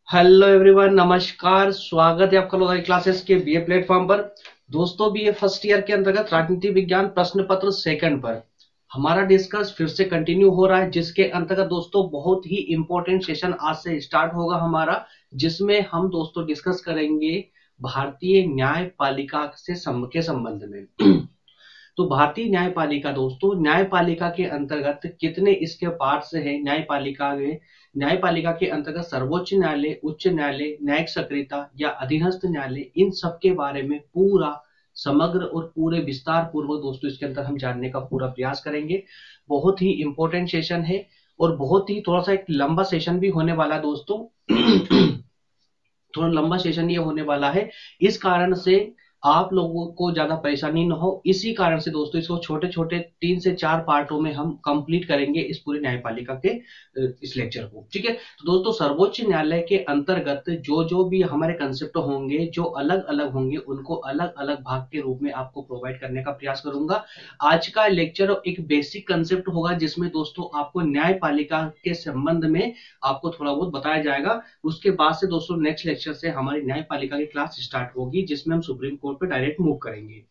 Hello everyone, नमस्कार। स्वागत है आपका लोधाई क्लासेस के बीए प्लेटफॉर्म पर। दोस्तों, बीए फर्स्ट ईयर के अंतर्गत राजनीति विज्ञान प्रश्न पत्र सेकंड पर हमारा डिस्कस फिर से कंटिन्यू हो रहा है, जिसके अंतर्गत दोस्तों बहुत ही इंपॉर्टेंट सेशन आज से स्टार्ट होगा हमारा, जिसमें हम दोस्तों डिस्कस करेंगे भारतीय न्यायपालिका के संबंध में। तो भारतीय न्यायपालिका दोस्तों, न्यायपालिका के अंतर्गत कितने इसके पार्ट्स हैं? न्यायपालिका के अंतर्गत सर्वोच्च न्यायालय, उच्च न्यायालय, न्यायिक सक्रियता या अधीनस्थ न्यायालय, इन सब के बारे में पूरा समग्र और पूरे विस्तार पूर्वक दोस्तों इसके अंदर हम जानने का पूरा प्रयास करेंगे। बहुत ही इंपॉर्टेंट सेशन है और बहुत ही थोड़ा सा एक लंबा सेशन भी होने वाला है दोस्तों। थोड़ा लंबा सेशन ये होने वाला है, इस कारण से आप लोगों को ज्यादा परेशानी ना हो, इसी कारण से दोस्तों इसको छोटे छोटे 3 से 4 पार्टों में हम कंप्लीट करेंगे इस पूरी न्यायपालिका के इस लेक्चर को। ठीक है, तो दोस्तों सर्वोच्च न्यायालय के अंतर्गत जो जो भी हमारे कंसेप्ट होंगे, जो अलग अलग होंगे, उनको अलग अलग भाग के रूप में आपको प्रोवाइड करने का प्रयास करूंगा। आज का लेक्चर एक बेसिक कंसेप्ट होगा, जिसमें दोस्तों आपको न्यायपालिका के संबंध में आपको थोड़ा बहुत बताया जाएगा। उसके बाद से दोस्तों नेक्स्ट लेक्चर से हमारी न्यायपालिका की क्लास स्टार्ट होगी, जिसमें हम सुप्रीम कोर्ट पे डायरेक्ट मूव करेंगे।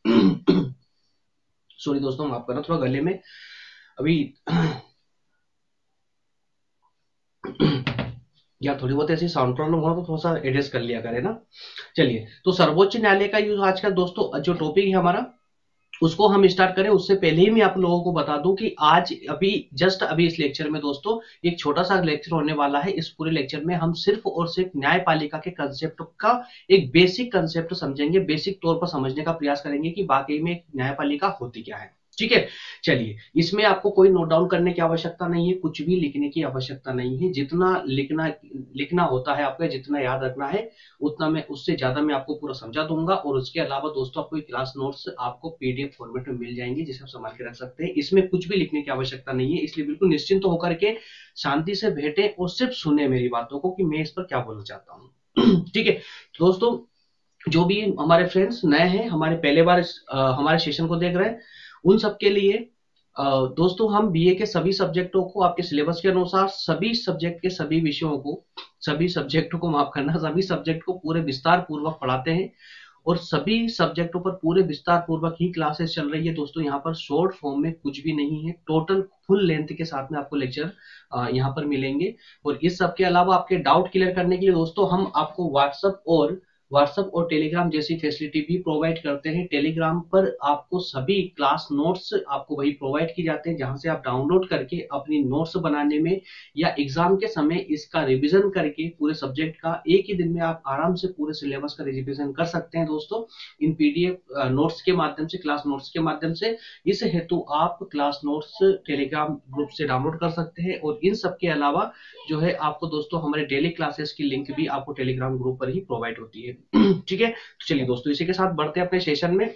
सॉरी दोस्तों, माफ करना, थोड़ा गले में अभी या थोड़ी बहुत ऐसी साउंड प्रॉब्लम हो तो थोड़ा सा एडजस्ट कर लिया करें ना। चलिए, तो सर्वोच्च न्यायालय का यूज आज का दोस्तों जो टॉपिक है हमारा, उसको हम स्टार्ट करें उससे पहले ही मैं आप लोगों को बता दूं कि आज अभी इस लेक्चर में दोस्तों एक छोटा सा लेक्चर होने वाला है। इस पूरे लेक्चर में हम सिर्फ और सिर्फ न्यायपालिका के कंसेप्ट का एक बेसिक कंसेप्ट समझेंगे, बेसिक तौर पर समझने का प्रयास करेंगे कि वाकई में न्यायपालिका होती क्या है। ठीक है, चलिए, इसमें आपको कोई नोट डाउन करने की आवश्यकता नहीं है, कुछ भी लिखने की आवश्यकता नहीं है। जितना लिखना होता है आपको, जितना याद रखना है उतना मैं, उससे ज्यादा मैं आपको पूरा समझा दूंगा। और उसके अलावा दोस्तों आपको क्लास नोट्स आपको पीडीएफ फॉर्मेट में मिल जाएंगे, जिसे आप संभाल के रख सकते हैं। इसमें कुछ भी लिखने की आवश्यकता नहीं है, इसलिए बिल्कुल निश्चिंत होकर के शांति से बैठे और सिर्फ सुने मेरी बातों को कि मैं इस पर क्या बोलना चाहता हूँ। ठीक है, तो दोस्तों जो भी हमारे फ्रेंड्स नए हैं, हमारे पहले बार हमारे सेशन को देख रहे हैं, उन सबके लिए दोस्तों हम बीए के सभी सब्जेक्टों को आपके सिलेबस के अनुसार, सभी सब्जेक्ट के सभी विषयों को, सभी सब्जेक्टों को माफ करना, सभी सब्जेक्ट को पूरे विस्तार पूर्वक पढ़ाते हैं। और सभी सब्जेक्टों पर पूरे विस्तार पूर्वक ही क्लासेस चल रही है दोस्तों। यहाँ पर शॉर्ट फॉर्म में कुछ भी नहीं है, टोटल फुल लेंथ के साथ में आपको लेक्चर यहाँ पर मिलेंगे। और इस सब के अलावा आपके डाउट क्लियर करने के लिए दोस्तों हम आपको व्हाट्सएप और टेलीग्राम जैसी फैसिलिटी भी प्रोवाइड करते हैं। टेलीग्राम पर आपको सभी क्लास नोट्स आपको वही प्रोवाइड की जाते हैं, जहां से आप डाउनलोड करके अपनी नोट्स बनाने में या एग्जाम के समय इसका रिवीजन करके पूरे सब्जेक्ट का एक ही दिन में आप आराम से पूरे सिलेबस का रिवीजन कर सकते हैं दोस्तों, इन पीडीएफ नोट्स के माध्यम से, क्लास नोट्स के माध्यम से। इस हेतु आप क्लास नोट्स टेलीग्राम ग्रुप से डाउनलोड कर सकते हैं। और इन सब के अलावा जो है आपको दोस्तों हमारे डेली क्लासेस की लिंक भी आपको टेलीग्राम ग्रुप पर ही प्रोवाइड होती है। ठीक है, तो चलिए दोस्तों इसी के साथ बढ़ते हैं अपने सेशन में।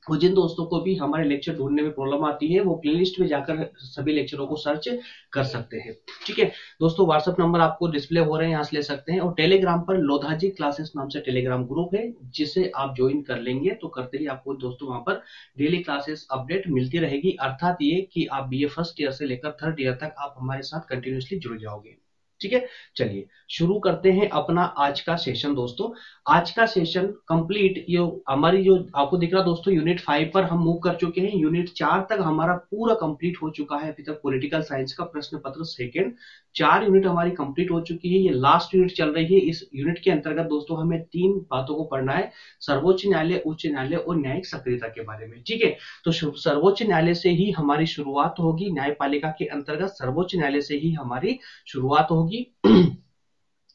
और जिन दोस्तों को भी हमारे लेक्चर ढूंढने में प्रॉब्लम आती है, वो प्लेलिस्ट में जाकर सभी लेक्चरों को सर्च कर सकते हैं। ठीक है दोस्तों, व्हाट्सएप नंबर आपको डिस्प्ले हो रहे हैं, यहाँ से ले सकते हैं। और टेलीग्राम पर लोधाजी क्लासेस नाम से टेलीग्राम ग्रुप है, जिसे आप ज्वाइन कर लेंगे तो करते ही आपको दोस्तों वहां पर डेली क्लासेस अपडेट मिलती रहेगी। अर्थात ये कि आप बीए फर्स्ट ईयर से लेकर थर्ड ईयर तक आप हमारे साथ कंटिन्यूसली जुड़ जाओगे। ठीक है, चलिए शुरू करते हैं अपना आज का सेशन दोस्तों। आज का सेशन कंप्लीट, ये हमारी जो आपको दिख रहा दोस्तों यूनिट 5 पर हम मूव कर चुके हैं। यूनिट 4 तक हमारा पूरा कंप्लीट हो चुका है अभी तक। पॉलिटिकल साइंस का प्रश्न पत्र सेकंड 4 यूनिट हमारी कंप्लीट हो चुकी है, ये लास्ट यूनिट चल रही है। इस यूनिट के अंतर्गत दोस्तों हमें 3 बातों को पढ़ना है, सर्वोच्च न्यायालय, उच्च न्यायालय और न्यायिक सक्रियता के बारे में। ठीक है, तो सर्वोच्च न्यायालय से ही हमारी शुरुआत होगी, न्यायपालिका के अंतर्गत सर्वोच्च न्यायालय से ही हमारी शुरुआत होगी।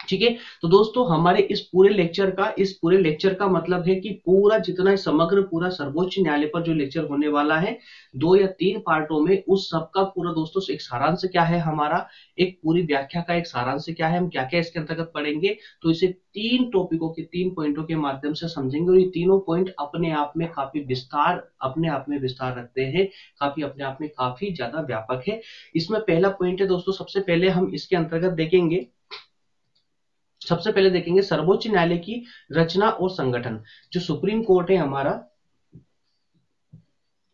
ठीक है, तो दोस्तों हमारे इस पूरे लेक्चर का मतलब है कि पूरा जितना समग्र पूरा सर्वोच्च न्यायालय पर जो लेक्चर होने वाला है 2 या 3 पार्टों में, उस सबका पूरा दोस्तों एक सारांश क्या है हमारा, एक पूरी व्याख्या का एक सारांश क्या है, हम क्या क्या इसके अंतर्गत पढ़ेंगे। तो इसे 3 टॉपिकों के 3 पॉइंटों के माध्यम से समझेंगे। और ये तीनों पॉइंट अपने आप में काफी विस्तार रखते हैं, काफी अपने आप में काफी ज्यादा व्यापक है। इसमें पहला पॉइंट है दोस्तों, सबसे पहले हम इसके अंतर्गत देखेंगे, सर्वोच्च न्यायालय की रचना और संगठन। जो सुप्रीम कोर्ट है हमारा,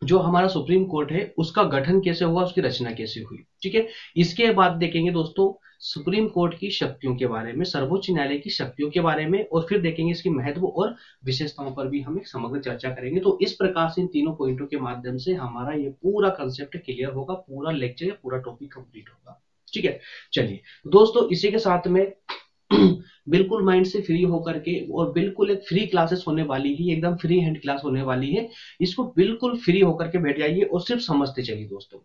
जो हमारा सुप्रीम कोर्ट है उसका गठन कैसे हुआ, उसकी रचना कैसे हुई। ठीक है, इसके बाद देखेंगे दोस्तों सुप्रीम कोर्ट की शक्तियों के बारे में, सर्वोच्च न्यायालय की शक्तियों के बारे में, और फिर देखेंगे इसकी महत्व और विशेषताओं पर भी हम एक समग्र चर्चा करेंगे। तो इस प्रकार से इन तीनों पॉइंटों के माध्यम से हमारा ये पूरा कंसेप्ट क्लियर होगा, पूरा लेक्चर या पूरा टॉपिक कंप्लीट होगा। ठीक है, चलिए दोस्तों इसी के साथ में बिल्कुल माइंड से फ्री होकर के, और बिल्कुल एक फ्री क्लासेस होने वाली ही, एकदम फ्री हैंड क्लास होने वाली है, इसको बिल्कुल फ्री होकर के बैठ जाइए और सिर्फ समझते चलिए दोस्तों।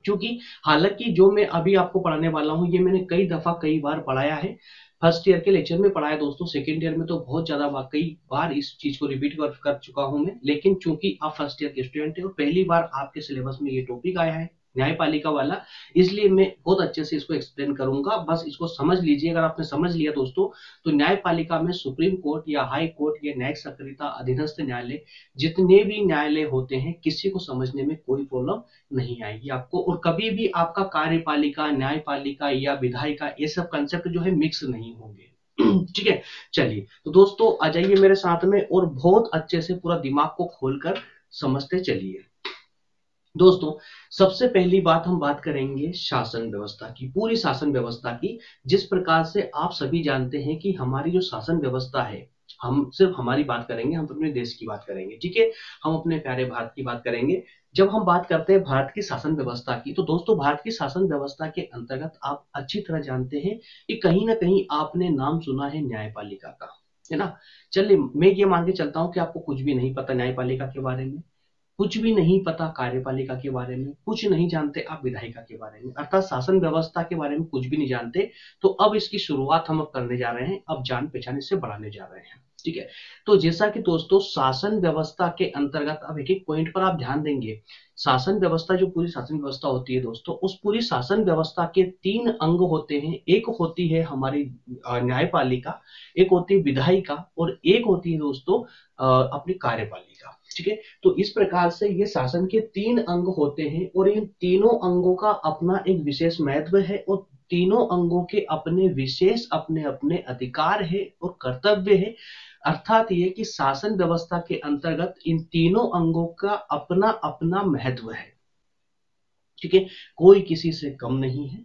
क्योंकि हालांकि जो मैं अभी आपको पढ़ाने वाला हूं ये मैंने कई दफा कई बार पढ़ाया है, फर्स्ट ईयर के लेक्चर में पढ़ाया दोस्तों, सेकंड ईयर में तो बहुत ज्यादा कई बार इस चीज को रिपीट कर चुका हूं मैं, लेकिन चूंकि आप फर्स्ट ईयर के स्टूडेंट हैं और पहली बार आपके सिलेबस में ये टॉपिक आया है न्यायपालिका वाला, इसलिए मैं बहुत अच्छे से इसको एक्सप्लेन करूंगा। बस इसको समझ लीजिए, अगर आपने समझ लिया दोस्तों तो न्यायपालिका में सुप्रीम कोर्ट या हाई कोर्ट या न्यायिक सक्रियता अधीनस्थ न्यायालय जितने भी न्यायालय होते हैं किसी को समझने में कोई प्रॉब्लम नहीं आएगी आपको, और कभी भी आपका कार्यपालिका, न्यायपालिका या विधायिका ये सब कंसेप्ट जो है मिक्स नहीं होंगे। ठीक है, चलिए तो दोस्तों आ जाइए मेरे साथ में और बहुत अच्छे से पूरा दिमाग को खोलकर समझते चलिए। दोस्तों सबसे पहली बात हम बात करेंगे शासन व्यवस्था की, पूरी शासन व्यवस्था की। जिस प्रकार से आप सभी जानते हैं कि हमारी जो शासन व्यवस्था है, हम सिर्फ हमारी बात करेंगे, हम अपने देश की बात करेंगे, ठीक है, हम अपने प्यारे भारत की बात करेंगे। जब हम बात करते हैं भारत की शासन व्यवस्था की, तो दोस्तों भारत की शासन व्यवस्था के अंतर्गत आप अच्छी तरह जानते हैं कि कहीं ना कहीं आपने नाम सुना है न्यायपालिका का, है ना। चलिए मैं ये मान के चलता हूं कि आपको कुछ भी नहीं पता न्यायपालिका के बारे में, कुछ भी नहीं पता कार्यपालिका के बारे में, कुछ नहीं जानते आप विधायिका के बारे में, अर्थात शासन व्यवस्था के बारे में कुछ भी नहीं जानते। तो अब इसकी शुरुआत हम अब करने जा रहे हैं, अब जान पहचान इससे बढ़ाने जा रहे हैं। ठीक है, तो जैसा कि दोस्तों शासन व्यवस्था के अंतर्गत अब एक एक पॉइंट पर आप ध्यान देंगे। शासन व्यवस्था, जो पूरी शासन व्यवस्था होती है दोस्तों, उस पूरी शासन व्यवस्था के 3 अंग होते हैं। एक होती है हमारी न्यायपालिका, एक होती है विधायिका, और एक होती है दोस्तों अपनी कार्यपालिका। ठीक है, तो इस प्रकार से ये शासन के 3 अंग होते हैं, और इन तीनों अंगों का अपना एक विशेष महत्व है, और तीनों अंगों के अपने विशेष अपने अपने अधिकार है और कर्तव्य है। अर्थात ये कि शासन व्यवस्था के अंतर्गत इन तीनों अंगों का अपना अपना महत्व है। ठीक है, कोई किसी से कम नहीं है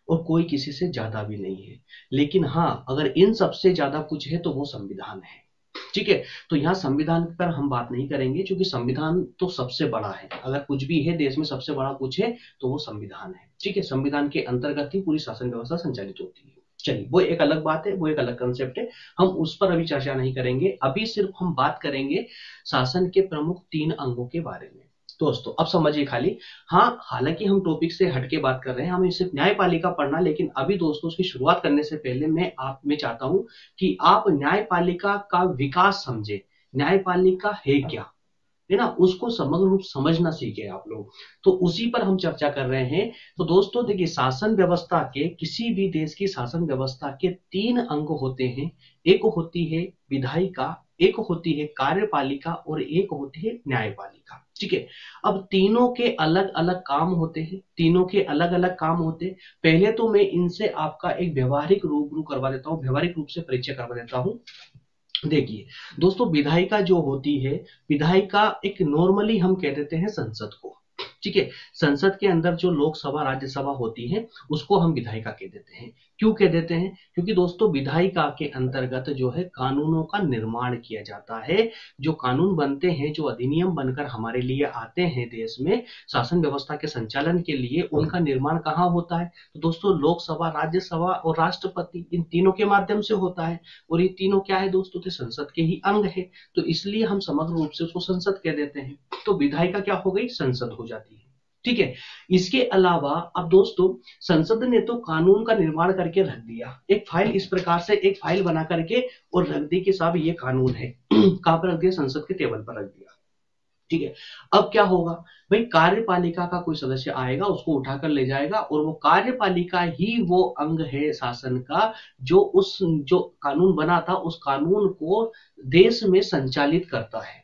और कोई किसी से ज्यादा भी नहीं है, लेकिन हाँ अगर इन सबसे ज्यादा कुछ है तो वो संविधान है। ठीक है, तो यहाँ संविधान पर हम बात नहीं करेंगे, क्योंकि संविधान तो सबसे बड़ा है, अगर कुछ भी है देश में सबसे बड़ा कुछ है तो वो संविधान है। ठीक है, संविधान के अंतर्गत ही पूरी शासन व्यवस्था संचालित होती है। चलिए वो एक अलग बात है, वो एक अलग कंसेप्ट है, हम उस पर अभी चर्चा नहीं करेंगे। अभी सिर्फ हम बात करेंगे शासन के प्रमुख 3 अंगों के बारे में। दोस्तों अब समझिए खाली, हाँ हालांकि हम टॉपिक से हटके बात कर रहे हैं, हमें सिर्फ न्यायपालिका पढ़ना, लेकिन अभी दोस्तों उसकी शुरुआत करने से पहले मैं चाहता हूं कि आप न्यायपालिका का विकास समझे, न्यायपालिका है क्या, है ना, उसको समग्र रूप समझना सीखे आप लोग। तो उसी पर हम चर्चा कर रहे हैं। तो दोस्तों देखिए, शासन व्यवस्था के, किसी भी देश की शासन व्यवस्था के 3 अंग होते हैं। एक होती है विधायिका, एक होती है कार्यपालिका, और एक होती है न्यायपालिका। ठीक है, अब तीनों के अलग अलग काम होते हैं, तीनों के अलग अलग काम होते हैं। पहले तो मैं इनसे आपका एक व्यवहारिक रूबरू करवा देता हूं, व्यवहारिक रूप से परिचय करवा देता हूं। देखिए दोस्तों, विधायिका जो होती है, विधायिका एक नॉर्मली हम कह देते हैं संसद को। ठीक है, संसद के अंदर जो लोकसभा राज्यसभा होती है उसको हम विधायिका कह देते हैं। क्यों कह देते हैं? क्योंकि दोस्तों विधायिका के अंतर्गत जो है कानूनों का निर्माण किया जाता है। जो कानून बनते हैं, जो अधिनियम बनकर हमारे लिए आते हैं देश में शासन व्यवस्था के संचालन के लिए, उनका निर्माण कहाँ होता है? तो दोस्तों लोकसभा, राज्यसभा और राष्ट्रपति, इन तीनों के माध्यम से होता है। और ये तीनों क्या है दोस्तों? तो संसद के ही अंग है, तो इसलिए हम समग्र रूप से उसको संसद कह देते हैं। तो विधायिका क्या हो गई? संसद हो जाती है। ठीक है, इसके अलावा अब दोस्तों संसद ने तो कानून का निर्माण करके रख दिया, एक फाइल, इस प्रकार से एक फाइल बना करके और रख दी कि साहब ये कानून है। कहां पर रख दिया? संसद के टेबल पर रख दिया। ठीक है, अब क्या होगा भाई? कार्यपालिका का कोई सदस्य आएगा, उसको उठाकर ले जाएगा, और वो कार्यपालिका ही वो अंग है शासन का जो कानून बना था उस कानून को देश में संचालित करता है।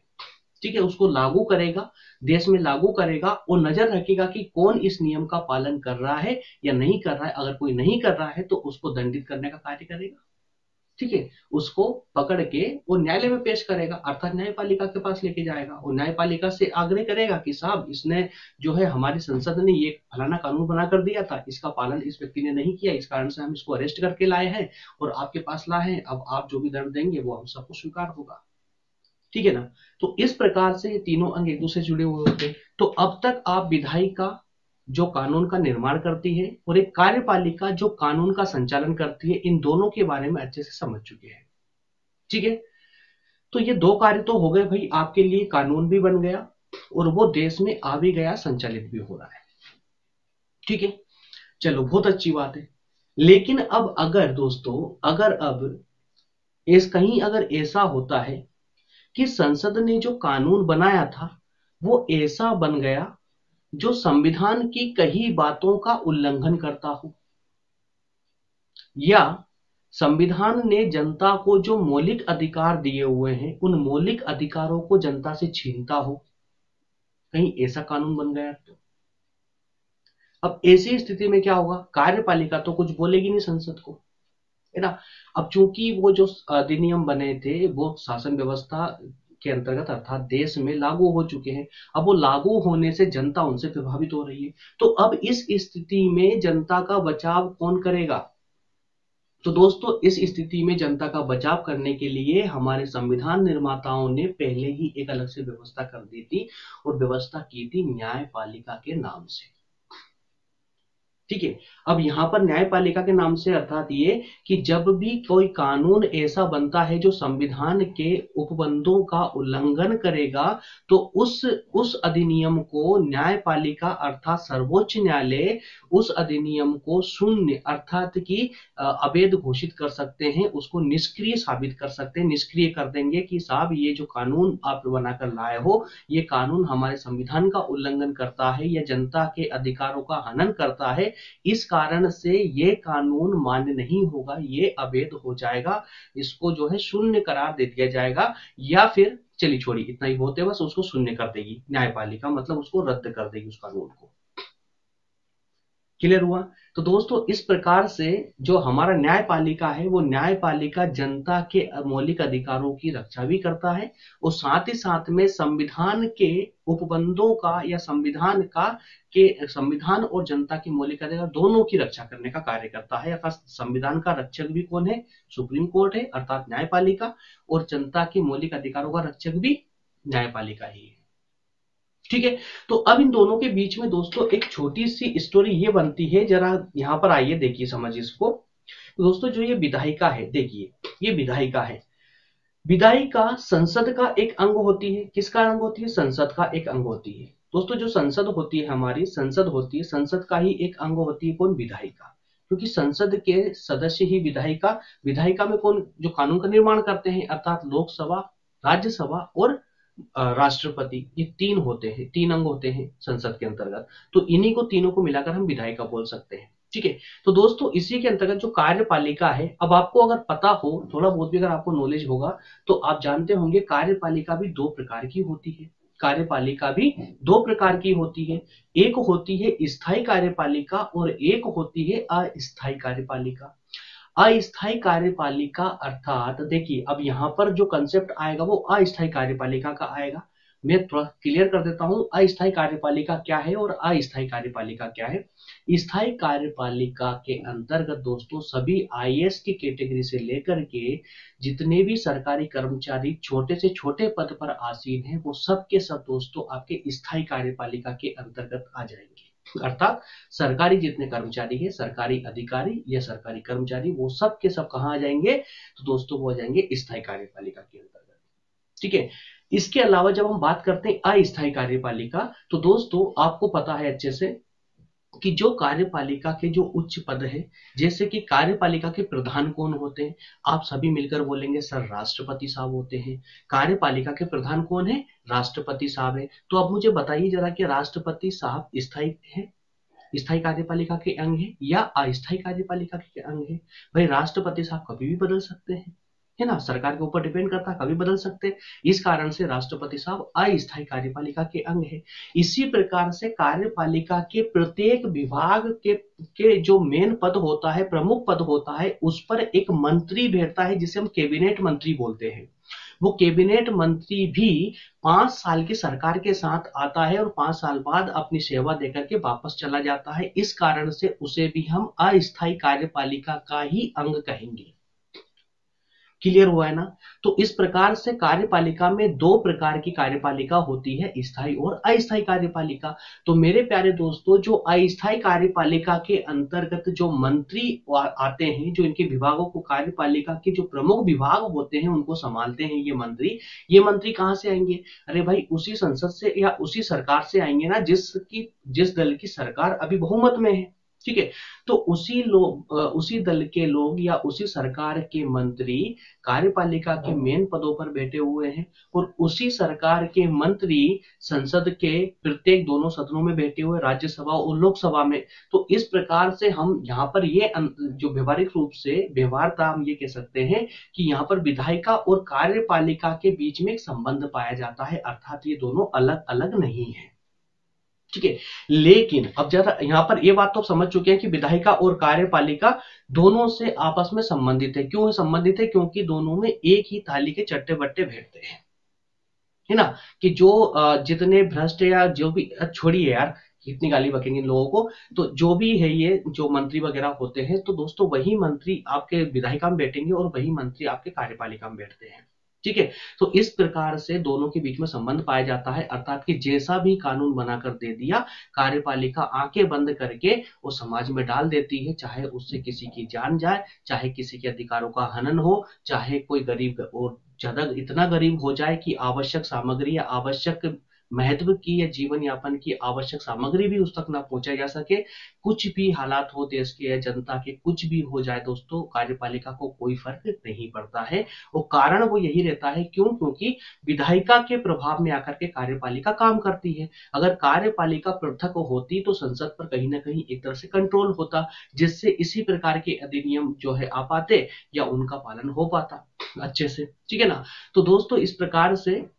ठीक है, उसको लागू करेगा, देश में लागू करेगा, और नजर रखेगा कि कौन इस नियम का पालन कर रहा है या नहीं कर रहा है। अगर कोई नहीं कर रहा है तो उसको दंडित करने का कार्य करेगा। ठीक है, उसको पकड़ के वो न्यायालय में पेश करेगा, अर्थात न्यायपालिका के पास लेके जाएगा और न्यायपालिका से आग्रह करेगा कि साहब इसने जो है हमारी संसद ने ये फलाना कानून बना कर दिया था, इसका पालन इस व्यक्ति ने नहीं किया, इस कारण से हम इसको अरेस्ट करके लाए हैं और आपके पास लाए हैं, अब आप जो भी दंड देंगे वो हम सबको स्वीकार होगा। ठीक है ना। तो इस प्रकार से ये तीनों अंग एक दूसरे से जुड़े हुए होते हैं। तो अब तक आप विधायिका जो कानून का निर्माण करती है और एक कार्यपालिका जो कानून का संचालन करती है, इन दोनों के बारे में अच्छे से समझ चुके हैं। ठीक है, तो ये दो कार्य तो हो गए भाई, आपके लिए कानून भी बन गया और वो देश में आ भी गया, संचालित भी हो रहा है। ठीक है, चलो बहुत अच्छी बात है। लेकिन अब अगर दोस्तों, अगर अब इस कहीं अगर ऐसा होता है कि संसद ने जो कानून बनाया था वो ऐसा बन गया जो संविधान की कई बातों का उल्लंघन करता हो, या संविधान ने जनता को जो मौलिक अधिकार दिए हुए हैं उन मौलिक अधिकारों को जनता से छीनता हो, कहीं ऐसा कानून बन गया तो अब ऐसी स्थिति में क्या होगा, कार्यपालिका तो कुछ बोलेगी नहीं संसद को, है ना। अब चूंकि वो जो अधिनियम बने थे वो शासन व्यवस्था के अंतर्गत अर्थात देश में लागू हो चुके हैं, अब वो लागू होने से जनता उनसे प्रभावित हो रही है। तो अब इस स्थिति में जनता का बचाव कौन करेगा? तो दोस्तों इस स्थिति में जनता का बचाव करने के लिए हमारे संविधान निर्माताओं ने पहले ही एक अलग से व्यवस्था कर दी थी और व्यवस्था की थी न्यायपालिका के नाम से। ठीक है, अब यहां पर न्यायपालिका के नाम से अर्थात ये कि जब भी कोई कानून ऐसा बनता है जो संविधान के उपबंधों का उल्लंघन करेगा तो उस अधिनियम को न्यायपालिका अर्थात सर्वोच्च न्यायालय उस अधिनियम को शून्य अर्थात कि अवैध घोषित कर सकते हैं, उसको निष्क्रिय साबित कर सकते हैं, निष्क्रिय कर देंगे कि साहब ये जो कानून आप बनाकर लाए हो ये कानून हमारे संविधान का उल्लंघन करता है या जनता के अधिकारों का हनन करता है, इस कारण से ये कानून मान्य नहीं होगा, ये अवैध हो जाएगा, इसको जो है शून्य करार दे दिया जाएगा, या फिर चलिए छोड़िए इतना ही बहुत है, बस उसको शून्य कर देगी न्यायपालिका, मतलब उसको रद्द कर देगी उस कानून को। क्लियर हुआ? तो दोस्तों इस प्रकार से जो हमारा न्यायपालिका है वो न्यायपालिका जनता के मौलिक अधिकारों की रक्षा भी करता है और साथ ही साथ में संविधान के उपबंधों का या संविधान और जनता के मौलिक अधिकार दोनों की रक्षा करने का कार्य करता है। अर्थात संविधान का रक्षक भी कौन है? सुप्रीम कोर्ट है अर्थात न्यायपालिका, और जनता के मौलिक अधिकारों का रक्षक भी न्यायपालिका ही है। ठीक है, तो अब इन दोनों के बीच में दोस्तों एक छोटी सी स्टोरी ये बनती है, जरा यहां पर आइए देखिए समझिए इसको। तो दोस्तों जो ये विधायिका है, देखिए ये विधायिका है, विधायिका संसद का एक अंग होती है। किसका अंग होती है? संसद का एक अंग होती है। दोस्तों जो संसद होती है, हमारी संसद होती है, संसद का ही एक अंग होती है कौन? विधायिका। क्योंकि संसद के सदस्य ही विधायिका, विधायिका में कौन जो कानून का निर्माण करते हैं अर्थात लोकसभा, राज्यसभा और राष्ट्रपति, ये तीन होते हैं, तीन अंग होते हैं संसद के अंतर्गत, तो इन्हीं को तीनों को मिलाकर हम विधायिका बोल सकते हैं। ठीक है, तो दोस्तों इसी के अंतर्गत जो कार्यपालिका है, अब आपको अगर पता हो थोड़ा बहुत भी अगर आपको नॉलेज होगा तो आप जानते होंगे कार्यपालिका भी दो प्रकार की होती है। कार्यपालिका भी दो प्रकार की होती है, एक होती है स्थायी कार्यपालिका और एक होती है अस्थायी कार्यपालिका। अस्थायी कार्यपालिका अर्थात देखिए अब यहां पर जो कंसेप्ट आएगा वो अस्थायी कार्यपालिका का आएगा। मैं थोड़ा क्लियर कर देता हूं अस्थायी कार्यपालिका क्या है और अस्थायी कार्यपालिका क्या है। स्थायी कार्यपालिका के अंतर्गत दोस्तों सभी आईएएस की कैटेगरी से लेकर के जितने भी सरकारी कर्मचारी छोटे से छोटे पद पर आसीन हैं वो सब के सब दोस्तों आपके स्थायी कार्यपालिका के अंतर्गत आ जाएंगे। अर्थात सरकारी जितने कर्मचारी है, सरकारी अधिकारी या सरकारी कर्मचारी, वो सब के सब कहां आ जाएंगे? तो दोस्तों वो आ जाएंगे स्थायी कार्यपालिका के अंतर्गत। ठीक है, इसके अलावा जब हम बात करते हैं अस्थायी कार्यपालिका, तो दोस्तों आपको पता है अच्छे से कि जो कार्यपालिका के जो उच्च पद है, जैसे कि कार्यपालिका के प्रधान कौन होते हैं? आप सभी मिलकर बोलेंगे सर राष्ट्रपति साहब होते हैं। कार्यपालिका के प्रधान कौन है? राष्ट्रपति साहब है। तो अब मुझे बताइए जरा कि राष्ट्रपति साहब स्थायी है, स्थायी कार्यपालिका के अंग है या अस्थायी कार्यपालिका के अंग है? भाई राष्ट्रपति साहब कभी भी बदल सकते हैं, है ना, सरकार के ऊपर डिपेंड करता है, कभी बदल सकते हैं। इस कारण से राष्ट्रपति साहब अस्थायी कार्यपालिका के अंग है। इसी प्रकार से कार्यपालिका के प्रत्येक विभाग के जो मेन पद होता है, प्रमुख पद होता है, उस पर एक मंत्री बैठता है जिसे हम कैबिनेट मंत्री बोलते हैं। वो कैबिनेट मंत्री भी 5 साल की सरकार के साथ आता है और 5 साल बाद अपनी सेवा देकर के वापस चला जाता है। इस कारण से उसे भी हम अस्थायी कार्यपालिका का ही अंग कहेंगे। क्लियर हुआ है ना। तो इस प्रकार से कार्यपालिका में दो प्रकार की कार्यपालिका होती है, स्थायी और अस्थायी कार्यपालिका। तो मेरे प्यारे दोस्तों, जो अस्थायी कार्यपालिका के अंतर्गत जो मंत्री आते हैं, जो इनके विभागों को, कार्यपालिका के जो प्रमुख विभाग होते हैं उनको संभालते हैं ये मंत्री कहां से आएंगे? अरे भाई, उसी संसद से या उसी सरकार से आएंगे ना जिस दल की सरकार अभी बहुमत में है। ठीक है, तो उसी दल के लोग या उसी सरकार के मंत्री कार्यपालिका के मेन पदों पर बैठे हुए हैं और उसी सरकार के मंत्री संसद के प्रत्येक दोनों सदनों में बैठे हुए, राज्यसभा और लोकसभा में। तो इस प्रकार से हम यहाँ पर ये जो व्यवहारिक रूप से व्यवहारता हम ये कह सकते हैं कि यहाँ पर विधायिका और कार्यपालिका के बीच में एक संबंध पाया जाता है, अर्थात ये दोनों अलग अलग नहीं है। ठीक है, लेकिन अब जरा यहां पर ये बात तो समझ चुके हैं कि विधायिका और कार्यपालिका दोनों से आपस में संबंधित है। क्यों संबंधित है? क्योंकि दोनों में एक ही थाली के चट्टे बट्टे बैठते हैं, है ना। कि जो जितने भ्रष्ट या जो भी, छोड़िए यार, इतनी गाली बकेंगे इन लोगों को। तो जो भी है, ये जो मंत्री वगैरह होते हैं, तो दोस्तों वही मंत्री आपके विधायिका में बैठेंगे और वही मंत्री आपके कार्यपालिका में बैठते हैं। ठीक है, तो इस प्रकार से दोनों के बीच में संबंध पाया जाता है, अर्थात कि जैसा भी कानून बनाकर दे दिया, कार्यपालिका आंखें बंद करके वो समाज में डाल देती है, चाहे उससे किसी की जान जाए, चाहे किसी के अधिकारों का हनन हो, चाहे कोई गरीब और ज्यादा इतना गरीब हो जाए कि आवश्यक सामग्री या आवश्यक महत्व की या जीवन यापन की आवश्यक सामग्री भी उस तक ना पहुंचाई जा सके। कुछ भी हालात हो देश के या जनता के, कुछ भी हो जाए दोस्तों, कार्यपालिका को कोई फर्क नहीं पड़ता है। वो कारण वो यही रहता है, क्यों? क्योंकि विधायिका के प्रभाव में आकर के कार्यपालिका काम करती है। अगर कार्यपालिका पृथक होती तो संसद पर कहीं ना कहीं एक तरह से कंट्रोल होता, जिससे इसी प्रकार के अधिनियम जो है आ पाते या उनका पालन हो पाता अच्छे से। ठीक है ना। तो दोस्तों, इस प्रकार से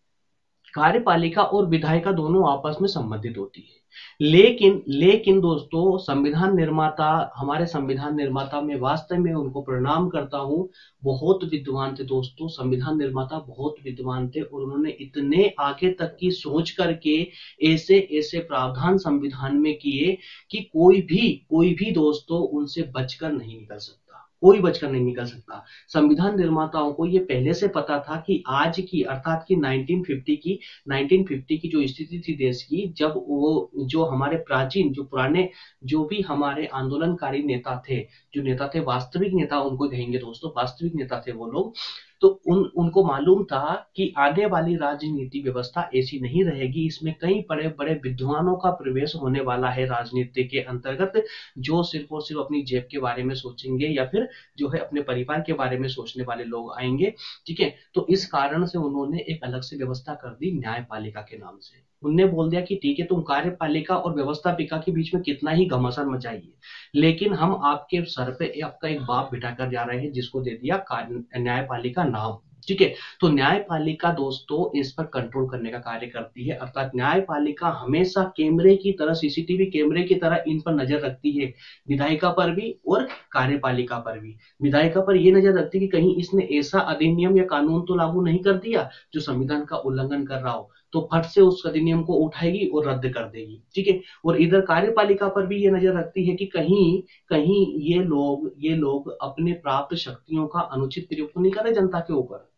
कार्यपालिका और विधायिका दोनों आपस में संबंधित होती है। लेकिन दोस्तों, संविधान निर्माता, हमारे संविधान निर्माता, में वास्तव में उनको प्रणाम करता हूं, बहुत विद्वान थे दोस्तों। संविधान निर्माता बहुत विद्वान थे और उन्होंने इतने आगे तक की सोच करके ऐसे ऐसे प्रावधान संविधान में किए कि कोई भी दोस्तों उनसे बचकर नहीं निकल सकता, कोई बचकर नहीं निकल सकता। संविधान निर्माताओं को ये पहले से पता था कि आज की, अर्थात कि 1950 की जो स्थिति थी देश की, जब वो जो हमारे प्राचीन, जो पुराने, जो भी हमारे आंदोलनकारी नेता थे, जो नेता थे, वास्तविक नेता उनको कहेंगे दोस्तों, वास्तविक नेता थे वो लोग, तो उनको मालूम था कि आने वाली राजनीति व्यवस्था ऐसी नहीं रहेगी, इसमें कई बड़े बड़े विद्वानों का प्रवेश होने वाला है राजनीति के अंतर्गत, जो सिर्फ और सिर्फ अपनी जेब के बारे में सोचेंगे या फिर जो है अपने परिवार के बारे में सोचने वाले लोग आएंगे। ठीक है, तो इस कारण से उन्होंने एक अलग से व्यवस्था कर दी न्यायपालिका के नाम से। उनने बोल दिया कि ठीक है, तुम कार्यपालिका और व्यवस्थापिका के बीच में कितना ही घमासान मचाइए, लेकिन हम आपके सर पे आपका एक बाप बिठा कर जा रहे हैं, जिसको दे दिया न्यायपालिका नाम। ठीक है, तो न्यायपालिका दोस्तों इस पर कंट्रोल करने का कार्य करती है, अर्थात न्यायपालिका हमेशा कैमरे की तरह, सीसीटीवी कैमरे की तरह इन पर नजर रखती है, विधायिका पर भी और कार्यपालिका पर भी। विधायिका पर यह नजर रखती है कि कहीं इसने ऐसा अधिनियम या कानून तो लागू नहीं कर दिया जो संविधान का उल्लंघन कर रहा हो, तो फट से उस अधिनियम को उठाएगी और रद्द कर देगी। ठीक है, और इधर कार्यपालिका पर भी ये नजर रखती है कि कहीं कहीं ये लोग अपने प्राप्त शक्तियों का अनुचित प्रयोग तो नहीं कर रहे जनता के ऊपर।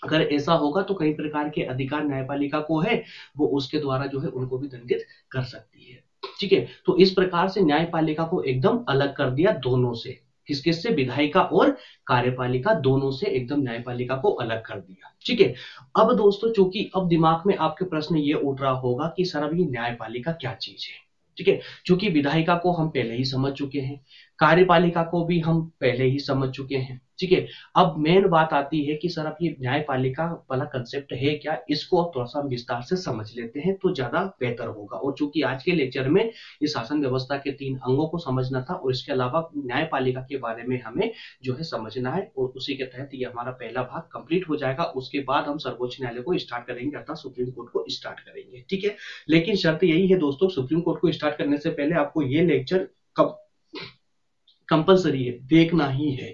अगर ऐसा होगा तो कई प्रकार के अधिकार न्यायपालिका को है, वो उसके द्वारा जो है उनको भी दंडित कर सकती है। ठीक है, तो इस प्रकार से न्यायपालिका को एकदम अलग कर दिया दोनों से। किस से? विधायिका और कार्यपालिका दोनों से एकदम न्यायपालिका को अलग कर दिया। ठीक है, अब दोस्तों, चूंकि अब दिमाग में आपके प्रश्न ये उठ रहा होगा कि सर अब ये न्यायपालिका क्या चीज है। ठीक है, चूंकि विधायिका को हम पहले ही समझ चुके हैं, कार्यपालिका को भी हम पहले ही समझ चुके हैं। ठीक है। अब मेन बात आती है कि सर अब ये न्यायपालिका वाला कंसेप्ट है क्या, इसको अब थोड़ा सा विस्तार से समझ लेते हैं तो ज्यादा बेहतर होगा। और चूंकि आज के लेक्चर में ये शासन व्यवस्था के 3 अंगों को समझना था और इसके अलावा न्यायपालिका के बारे में हमें जो है समझना है, और उसी के तहत ये हमारा पहला भाग कंप्लीट हो जाएगा। उसके बाद हम सर्वोच्च न्यायालय को स्टार्ट करेंगे, अर्थात सुप्रीम कोर्ट को स्टार्ट करेंगे, ठीक है। लेकिन शर्त यही है दोस्तों, सुप्रीम कोर्ट को स्टार्ट करने से पहले आपको ये लेक्चर कंपलसरी है, देखना ही है,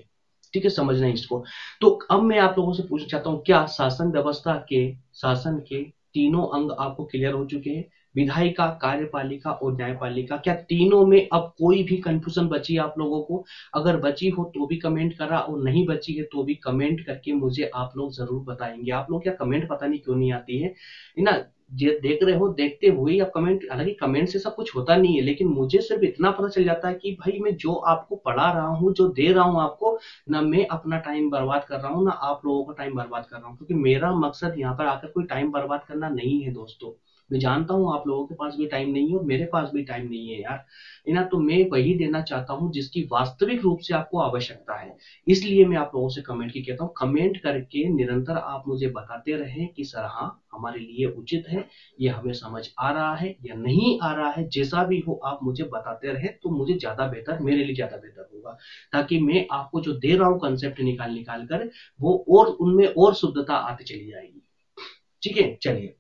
ठीक है, समझना है इसको। तो अब मैं आप लोगों से पूछना चाहता हूं, क्या शासन व्यवस्था के शासन के तीनों अंग आपको क्लियर हो चुके हैं? विधायिका, कार्यपालिका और न्यायपालिका, क्या तीनों में अब कोई भी कंफ्यूजन बची है आप लोगों को? अगर बची हो तो भी कमेंट करा, और नहीं बची है तो भी कमेंट करके मुझे आप लोग जरूर बताएंगे। आप लोग क्या कमेंट पता नहीं क्यों नहीं आती है ना, देख रहे हो, देखते हुए आप कमेंट, हालांकि कमेंट से सब कुछ होता नहीं है, लेकिन मुझे सिर्फ इतना पता चल जाता है कि भाई मैं जो आपको पढ़ा रहा हूँ, जो दे रहा हूँ आपको, ना मैं अपना टाइम बर्बाद कर रहा हूँ, ना आप लोगों का टाइम बर्बाद कर रहा हूँ, क्योंकि मेरा मकसद यहाँ पर आकर कोई टाइम बर्बाद करना नहीं है दोस्तों। मैं जानता हूँ आप लोगों के पास भी टाइम नहीं है और मेरे पास भी टाइम नहीं है यार, है ना। तो मैं वही देना चाहता हूँ जिसकी वास्तविक रूप से आपको आवश्यकता है। इसलिए मैं आप लोगों से कमेंट की कहता हूँ, कमेंट करके निरंतर आप मुझे बताते रहें कि सर हाँ हमारे लिए उचित है, ये हमें समझ आ रहा है या नहीं आ रहा है। जैसा भी हो आप मुझे बताते रहे तो मुझे ज्यादा बेहतर, मेरे लिए ज्यादा बेहतर होगा, ताकि मैं आपको जो दे रहा हूँ कंसेप्ट निकाल निकाल कर, वो और उनमें और शुद्धता आती चली जाएगी, ठीक है। चलिए,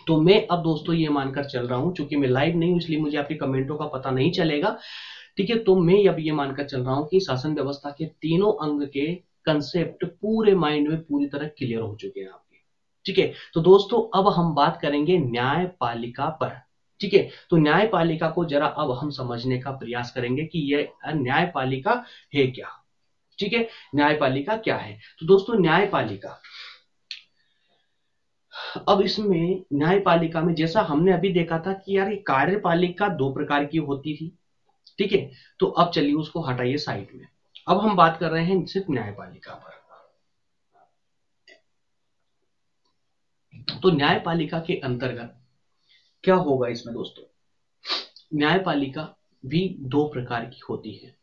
तो मैं अब दोस्तों ये मानकर चल रहा हूं, चूंकि मैं लाइव नहीं हूं इसलिए मुझे आपके कमेंटों का पता नहीं चलेगा, ठीक है। तो मैं अब ये मानकर चल रहा हूं कि शासन व्यवस्था के तीनों अंग के कंसेप्ट पूरे माइंड में पूरी तरह क्लियर हो चुके हैं आपके, ठीक है। तो दोस्तों अब हम बात करेंगे न्यायपालिका पर, ठीक है। तो न्यायपालिका को जरा अब हम समझने का प्रयास करेंगे कि यह न्यायपालिका है क्या, ठीक है। न्यायपालिका क्या है? तो दोस्तों न्यायपालिका, अब इसमें न्यायपालिका में जैसा हमने अभी देखा था कि यार ये कार्यपालिका 2 प्रकार की होती थी, ठीक है। तो अब चलिए उसको हटाइए साइड में, अब हम बात कर रहे हैं सिर्फ न्यायपालिका पर। तो न्यायपालिका के अंतर्गत क्या होगा इसमें दोस्तों? न्यायपालिका भी 2 प्रकार की होती है,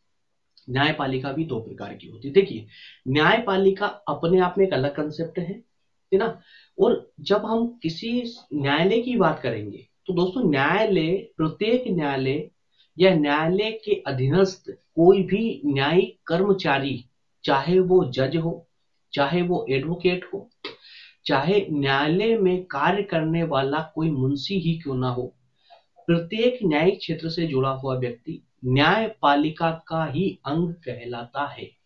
न्यायपालिका भी 2 प्रकार की होती है। देखिए, न्यायपालिका अपने आप में एक अलग कंसेप्ट है ना। और जब हम किसी न्यायालय की बात करेंगे तो दोस्तों न्यायालय, प्रत्येक न्यायालय या न्यायालय के अधीनस्थ कोई भी न्यायिक कर्मचारी, चाहे वो जज हो, चाहे वो एडवोकेट हो, चाहे न्यायालय में कार्य करने वाला कोई मुंशी ही क्यों ना हो, प्रत्येक न्यायिक क्षेत्र से जुड़ा हुआ व्यक्ति न्यायपालिका का ही अंग कहलाता है।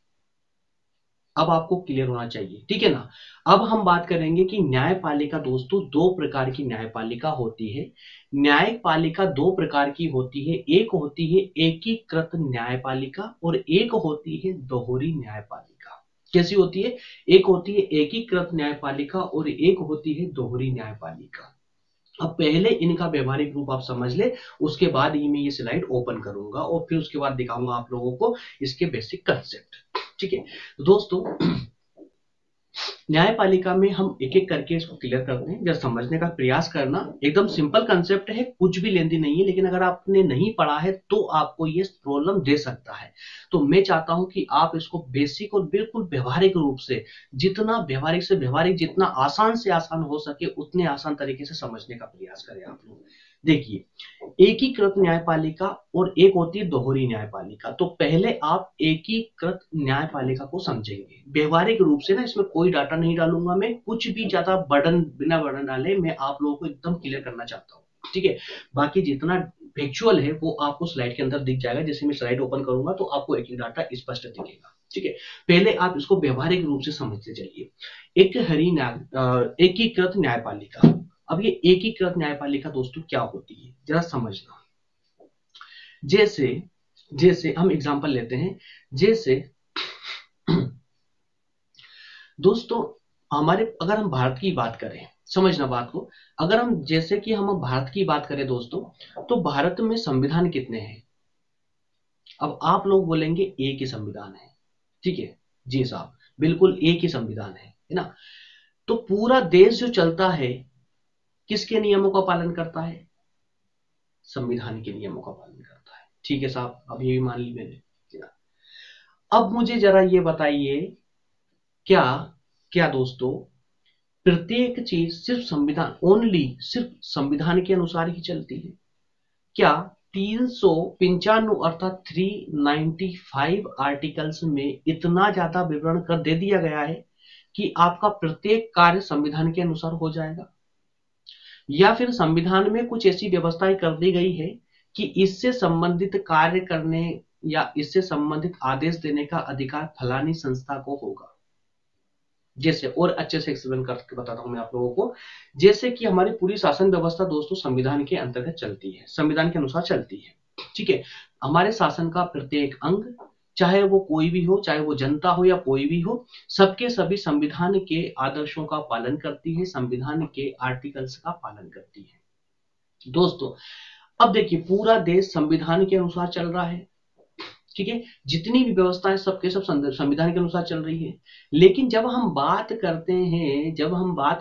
अब आपको क्लियर होना चाहिए, ठीक है ना। अब हम बात करेंगे कि न्यायपालिका दोस्तों 2 प्रकार की न्यायपालिका होती है। न्यायपालिका 2 प्रकार की होती है, एक होती है एकीकृत न्यायपालिका और एक होती है दोहरी न्यायपालिका। कैसी होती है? एक होती है एकीकृत न्यायपालिका और एक होती है दोहरी न्यायपालिका। अब पहले इनका व्यवहारिक रूप आप समझ ले, उसके बाद ही मैं ये स्लाइड ओपन करूंगा और फिर उसके बाद दिखाऊंगा आप लोगों को इसके बेसिक कंसेप्ट, ठीक है। दोस्तों न्यायपालिका में हम एक एक करके इसको क्लियर करते हैं, जब समझने का प्रयास करना। एकदम सिंपल कंसेप्ट है, कुछ भी लेंदी नहीं है, लेकिन अगर आपने नहीं पढ़ा है तो आपको ये प्रॉब्लम दे सकता है। तो मैं चाहता हूं कि आप इसको बेसिक और बिल्कुल व्यवहारिक रूप से, जितना व्यवहारिक से व्यवहारिक, जितना आसान से आसान हो सके उतने आसान तरीके से समझने का प्रयास करें आप लोग। देखिए, एकीकृत न्यायपालिका और एक होती है दोहरी न्यायपालिका। तो पहले आप एकीकृत न्यायपालिका को समझेंगे व्यवहारिक रूप से ना, इसमें कोई डाटा नहीं डालूंगा मैं, कुछ भी ज्यादा बर्डन, बिना बर्डन डाले मैं आप लोगों को एकदम क्लियर करना चाहता हूँ, ठीक है। बाकी जितना फैक्चुअल है वो आपको स्लाइड के अंदर दिख जाएगा, जैसे मैं स्लाइड ओपन करूंगा तो आपको एक एक डाटा स्पष्ट दिखेगा, ठीक है। पहले आप इसको व्यवहारिक रूप से समझते चलिए। एकीकृत न्यायपालिका, अब ये एकीकृत न्यायपालिका दोस्तों क्या होती है जरा समझना। जैसे जैसे हम एग्जांपल लेते हैं, जैसे दोस्तों हमारे, अगर हम भारत की बात करें, समझना बात को, अगर हम जैसे कि हम भारत की बात करें दोस्तों, तो भारत में संविधान कितने हैं? अब आप लोग बोलेंगे एक ही संविधान है, ठीक है जी साहब, बिल्कुल एक ही संविधान है ना। तो पूरा देश जो चलता है किसके नियमों का पालन करता है? संविधान के नियमों का पालन करता है, ठीक है साहब। अब ये भी मान ली मैंने। अब मुझे जरा ये बताइए क्या क्या दोस्तों प्रत्येक चीज सिर्फ संविधान ओनली सिर्फ संविधान के अनुसार ही चलती है? क्या 395 अर्थात 395 आर्टिकल्स में इतना ज्यादा विवरण कर दे दिया गया है कि आपका प्रत्येक कार्य संविधान के अनुसार हो जाएगा? या फिर संविधान में कुछ ऐसी व्यवस्थाएं कर दी गई है कि इससे संबंधित कार्य करने या इससे संबंधित आदेश देने का अधिकार फलानी संस्था को होगा? जैसे और अच्छे से एक्सप्लेन करके बताता हूं मैं आप लोगों को। जैसे कि हमारी पूरी शासन व्यवस्था दोस्तों संविधान के अंतर्गत चलती है, संविधान के अनुसार चलती है। ठीक है, हमारे शासन का प्रत्येक अंग, चाहे वो कोई भी हो, चाहे वो जनता हो या कोई भी हो, सबके सभी संविधान के आदर्शों का पालन करती है, संविधान के आर्टिकल्स का पालन करती है। दोस्तों अब देखिए पूरा देश संविधान के अनुसार चल रहा है। ठीक है, जितनी भी व्यवस्थाएं सबके सब संविधान के अनुसार चल रही है। लेकिन जब हम बात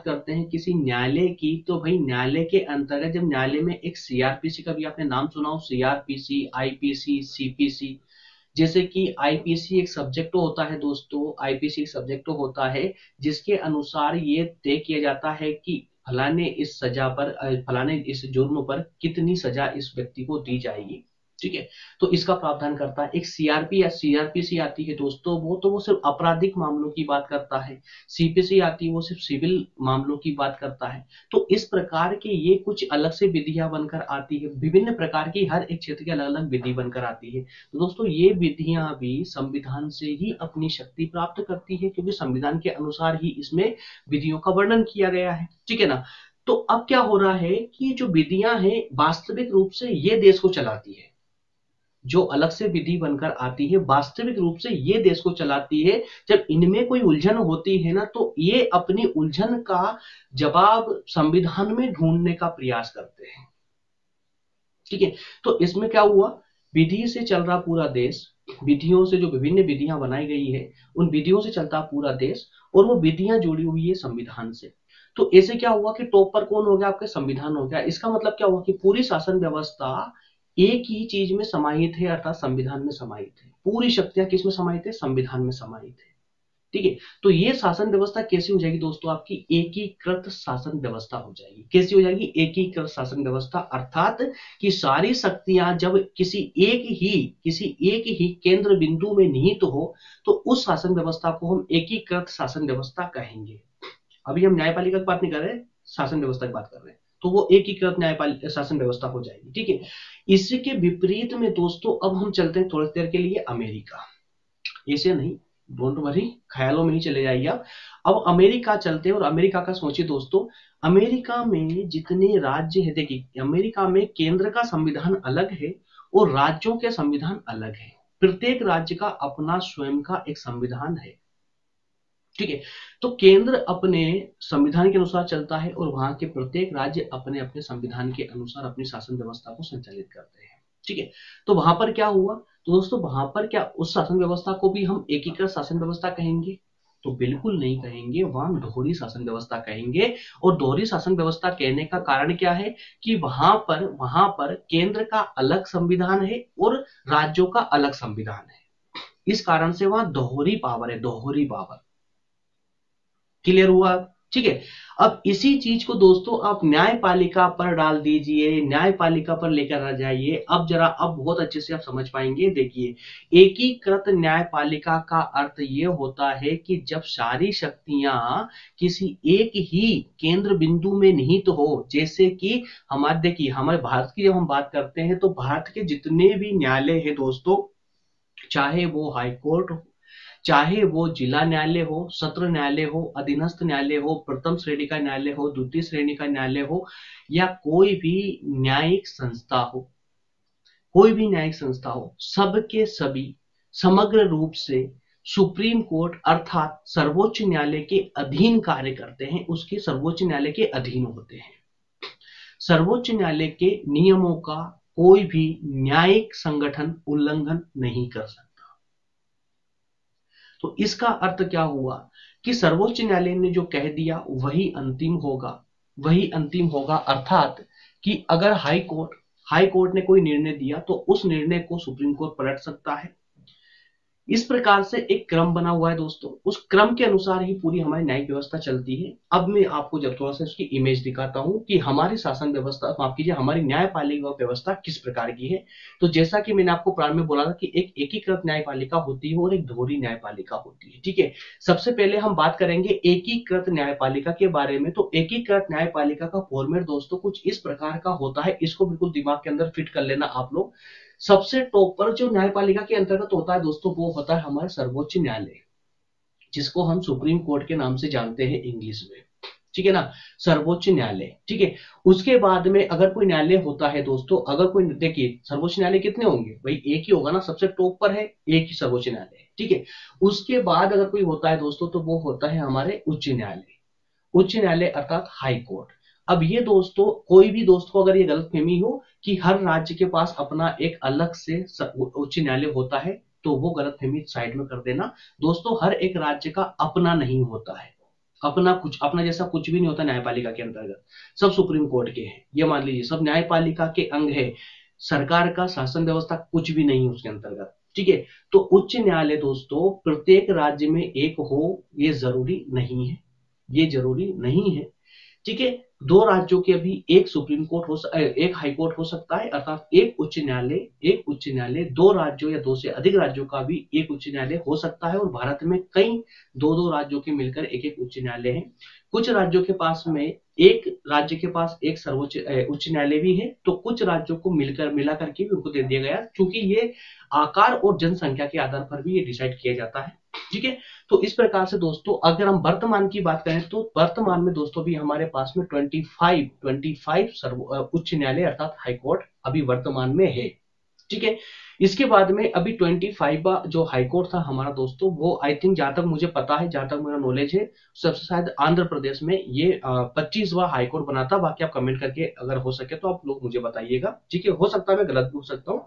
करते हैं किसी न्यायालय की, तो भाई न्यायालय के अंतर्गत जब न्यायालय में एक सीआरपीसी का भी आपने नाम सुना हो, सीआरपीसी, आईपीसी, सीपीसी। जैसे कि आईपीसी एक सब्जेक्ट होता है दोस्तों, आईपीसी एक सब्जेक्ट होता है जिसके अनुसार ये तय किया जाता है कि फलाने इस जुर्म पर कितनी सजा इस व्यक्ति को दी जाएगी। ठीक है, तो इसका प्रावधान करता है। एक सीआरपी या सीआरपीसी आती है दोस्तों, वो सिर्फ आपराधिक मामलों की बात करता है। सीपीसी आती है, वो सिर्फ सिविल मामलों की बात करता है। तो इस प्रकार के ये कुछ अलग से विधियां बनकर आती है, विभिन्न प्रकार की हर एक क्षेत्र की अलग अलग विधि बनकर आती है। तो दोस्तों ये विधियां भी संविधान से ही अपनी शक्ति प्राप्त करती है, क्योंकि संविधान के अनुसार ही इसमें विधियों का वर्णन किया गया है। ठीक है ना। तो अब क्या हो रहा है कि जो विधियां हैं वास्तविक रूप से ये देश को चलाती है। जो अलग से विधि बनकर आती है वास्तविक रूप से ये देश को चलाती है। जब इनमें कोई उलझन होती है ना, तो ये अपनी उलझन का जवाब संविधान में ढूंढने का प्रयास करते हैं। ठीक है, तो इसमें क्या हुआ, विधि से चल रहा पूरा देश, विधियों से जो विभिन्न विधियां बनाई गई है उन विधियों से चलता पूरा देश, और वो विधियां जुड़ी हुई है संविधान से। तो ऐसे क्या हुआ कि टॉप पर कौन हो गया, आपके संविधान हो गया। इसका मतलब क्या हुआ कि पूरी शासन व्यवस्था एक ही चीज में समाहित है, अर्थात संविधान में समाहित है। पूरी शक्तियां किस में समाहित है, संविधान में समाहित है। ठीक है, तो ये शासन व्यवस्था कैसी हो जाएगी दोस्तों, आपकी एकीकृत शासन व्यवस्था हो जाएगी। कैसी हो जाएगी, एकीकृत शासन व्यवस्था, अर्थात कि सारी शक्तियां जब किसी एक ही केंद्र बिंदु में निहित हो, तो उस शासन व्यवस्था को हम एकीकृत शासन व्यवस्था कहेंगे। अभी हम न्यायपालिका की बात नहीं कर रहे, शासन व्यवस्था की बात कर रहे हैं। तो वो एकीकृत न्यायपालिका शासन व्यवस्था हो जाएगी। ठीक है, इसके विपरीत में दोस्तों अब हम चलते हैं थोड़ी देर के लिए अमेरिका। ऐसे नहीं, डोंट वरी, ख्यालों में ही चले जाइए आप। अब अमेरिका चलते हैं और अमेरिका का सोचिए दोस्तों। अमेरिका में जितने राज्य है, देखिए अमेरिका में केंद्र का संविधान अलग है और राज्यों के संविधान अलग है। प्रत्येक राज्य का अपना स्वयं का एक संविधान है। ठीक है, तो केंद्र अपने संविधान के अनुसार चलता है और वहां के प्रत्येक राज्य अपने अपने संविधान के अनुसार अपनी शासन व्यवस्था को संचालित करते हैं। ठीक है, तो वहां पर क्या हुआ, तो दोस्तों वहां पर क्या उस शासन व्यवस्था को भी हम एकीकृत शासन व्यवस्था कहेंगे? तो बिल्कुल नहीं कहेंगे, वहां दोहरी शासन व्यवस्था कहेंगे। और दोहरी शासन व्यवस्था कहने का कारण क्या है कि वहां पर केंद्र का अलग संविधान है और राज्यों का अलग संविधान है। इस कारण से वहां दोहरी पावर है, दोहरी पावर। क्लियर हुआ? ठीक है, अब इसी चीज को दोस्तों आप न्यायपालिका पर डाल दीजिए, न्यायपालिका पर लेकर आ जाइए। अब बहुत अच्छे से आप समझ पाएंगे। देखिए, एकीकृत न्यायपालिका का अर्थ ये होता है कि जब सारी शक्तियां किसी एक ही केंद्र बिंदु में निहित हो, जैसे कि हमारे भारत की जब हम बात करते हैं तो भारत के जितने भी न्यायालय है दोस्तों, चाहे वो हाई कोर्ट हो, चाहे वो जिला न्यायालय हो, सत्र न्यायालय हो, अधीनस्थ न्यायालय हो, प्रथम श्रेणी का न्यायालय हो, द्वितीय श्रेणी का न्यायालय हो, या कोई भी न्यायिक संस्था हो, सबके सभी समग्र रूप से सुप्रीम कोर्ट अर्थात सर्वोच्च न्यायालय के अधीन कार्य करते हैं, उसके सर्वोच्च न्यायालय के अधीन होते हैं। सर्वोच्च न्यायालय के नियमों का कोई भी न्यायिक संगठन उल्लंघन नहीं कर सकता। तो इसका अर्थ क्या हुआ कि सर्वोच्च न्यायालय ने जो कह दिया वही अंतिम होगा। अर्थात कि अगर हाई कोर्ट ने कोई निर्णय दिया तो उस निर्णय को सुप्रीम कोर्ट पलट सकता है। इस प्रकार से एक क्रम बना हुआ है दोस्तों, उस क्रम के अनुसार ही पूरी हमारी न्यायिक व्यवस्था चलती है। अब मैं आपको जब थोड़ा सा उसकी इमेज दिखाता हूं कि हमारी शासन व्यवस्था, माफ कीजिए, हमारी न्यायपालिका व्यवस्था किस प्रकार की है। तो जैसा कि मैंने आपको प्रारंभ में बोला था कि एक एकीकृत न्यायपालिका होती है और एक दोहरी न्यायपालिका होती है, ठीक है। सबसे पहले हम बात करेंगे एकीकृत न्यायपालिका के बारे में। तो एकीकृत न्यायपालिका का फॉर्मेट दोस्तों कुछ इस प्रकार का होता है, इसको बिल्कुल दिमाग के अंदर फिट कर लेना आप लोग। सबसे टॉप पर जो न्यायपालिका के अंतर्गत होता है दोस्तों, वो होता है हमारा सर्वोच्च न्यायालय, जिसको हम सुप्रीम कोर्ट के नाम से जानते हैं इंग्लिश में, ठीक है ना, सर्वोच्च न्यायालय, ठीक है। उसके बाद में अगर कोई न्यायालय होता है दोस्तों, अगर कोई, देखिए सर्वोच्च न्यायालय कितने होंगे भाई, एक ही होगा ना, सबसे टॉप पर है एक ही सर्वोच्च न्यायालय, ठीक है। उसके बाद अगर कोई होता है दोस्तों, तो वो होता है हमारे उच्च न्यायालय, उच्च न्यायालय अर्थात हाई कोर्ट। अब ये दोस्तों, कोई भी दोस्त को अगर ये गलतफहमी हो कि हर राज्य के पास अपना एक अलग से उच्च न्यायालय होता है, तो वो गलतफहमी साइड में कर देना दोस्तों। हर एक राज्य का अपना नहीं होता है, अपना कुछ, अपना जैसा कुछ भी नहीं होता न्यायपालिका के अंतर्गत। सब सुप्रीम कोर्ट के हैं, ये मान लीजिए, सब न्यायपालिका के अंग है। सरकार का शासन व्यवस्था कुछ भी नहीं है उसके अंतर्गत, ठीक है। तो उच्च न्यायालय दोस्तों प्रत्येक राज्य में एक हो, ये जरूरी नहीं है, ये जरूरी नहीं है, ठीक है। दो राज्यों के भी एक सुप्रीम कोर्ट एक हाई कोर्ट हो सकता है, अर्थात एक उच्च न्यायालय दो राज्यों या दो से अधिक राज्यों का भी एक उच्च न्यायालय हो सकता है। और भारत में कई दो दो राज्यों के मिलकर एक एक उच्च न्यायालय है। कुछ राज्यों के पास में एक राज्य के पास एक सर्वोच्च उच्च न्यायालय भी है, तो कुछ राज्यों को मिला करके भी उनको दे दिया गया, क्योंकि ये आकार और जनसंख्या के आधार पर भी ये डिसाइड किया जाता है, ठीक है। तो इस प्रकार से दोस्तों अगर हम वर्तमान की बात करें, तो वर्तमान में दोस्तों भी हमारे पास में 25 उच्च न्यायालय अर्थात हाई कोर्ट अभी वर्तमान में है, ठीक है। इसके बाद में अभी 25 जो हाई कोर्ट था हमारा दोस्तों, वो आई थिंक, जहां तक मुझे पता है, जहां तक मेरा नॉलेज है, सबसे शायद आंध्र प्रदेश में ये 25वां हाई कोर्ट बना था। बाकी आप कमेंट करके अगर हो सके तो आप लोग मुझे बताइएगा, ठीक है। हो सकता है मैं गलत भी हो सकता हूँ,